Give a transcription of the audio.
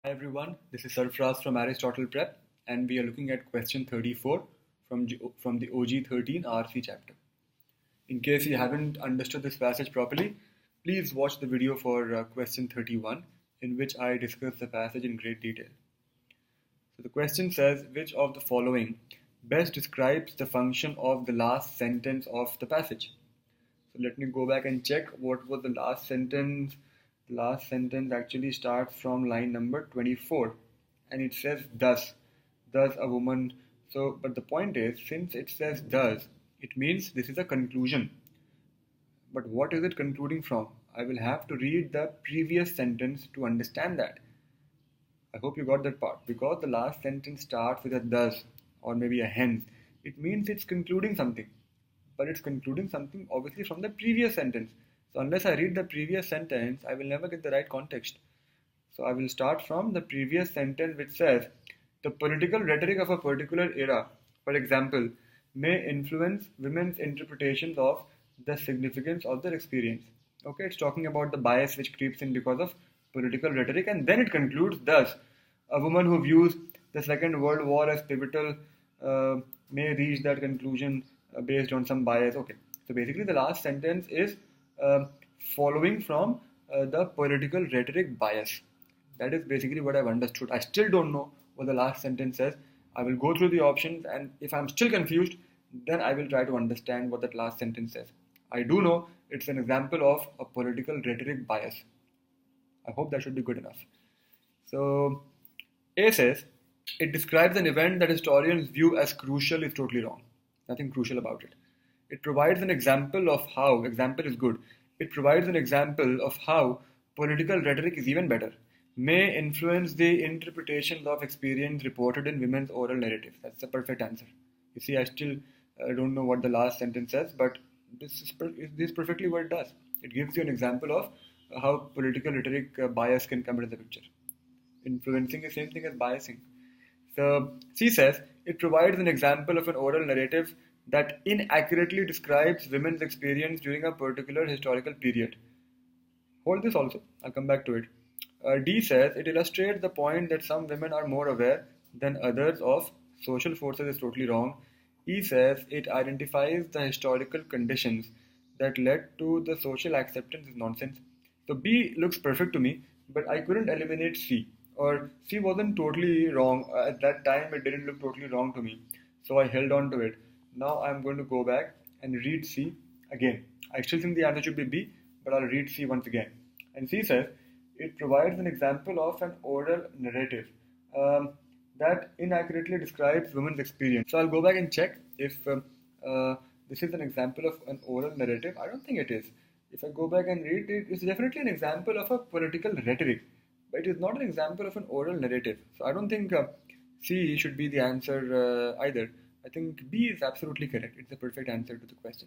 Hi everyone, this is Sarfraz from Aristotle Prep, and we are looking at question 34 from the OG13 RC chapter. In case you haven't understood this passage properly, please watch the video for question 31, in which I discuss the passage in great detail. So the question says, which of the following best describes the function of the last sentence of the passage? So let me go back and check what was the last sentence. The last sentence actually starts from line number 24 and it says thus a woman. So but the point is, since it says thus, it means this is a conclusion. But what is it concluding from? I will have to read the previous sentence to understand that. I hope you got that part, because the last sentence starts with a thus or maybe a hence. It means it's concluding something, but it's concluding something obviously from the previous sentence. So unless I read the previous sentence, I will never get the right context. So I will start from the previous sentence, which says, the political rhetoric of a particular era, for example, may influence women's interpretations of the significance of their experience. Okay, it's talking about the bias which creeps in because of political rhetoric, and then it concludes thus, a woman who views the Second World War as pivotal may reach that conclusion based on some bias. Okay, so basically the last sentence is following from the political rhetoric bias. That is basically what I've understood. I still don't know what the last sentence says. I will go through the options, and if I'm still confused, then I will try to understand what that last sentence says. I do know it's an example of a political rhetoric bias. I hope that should be good enough. So A says, it describes an event that historians view as crucial is totally wrong. Nothing crucial about it. It provides an example of how, example is good, it provides an example of how political rhetoric is even better, may influence the interpretations of experience reported in women's oral narratives. That's the perfect answer. You see, I still don't know what the last sentence says, but this is perfectly what it does. It gives you an example of how political rhetoric bias can come into the picture. Influencing is the same thing as biasing. So C says, it provides an example of an oral narrative that inaccurately describes women's experience during a particular historical period. Hold this also, I'll come back to it. D says, it illustrates the point that some women are more aware than others of social forces is totally wrong. E says, it identifies the historical conditions that led to the social acceptance is nonsense. So B looks perfect to me, but I couldn't eliminate C. Or C wasn't totally wrong. At that time, it didn't look totally wrong to me. So I held on to it. Now I'm going to go back and read C again. I still think the answer should be B, but I'll read C once again. And C says, it provides an example of an oral narrative that inaccurately describes women's experience. So I'll go back and check if this is an example of an oral narrative. I don't think it is. If I go back and read it, it's definitely an example of a political rhetoric, but it is not an example of an oral narrative. So I don't think C should be the answer either. I think B is absolutely correct. It's the perfect answer to the question.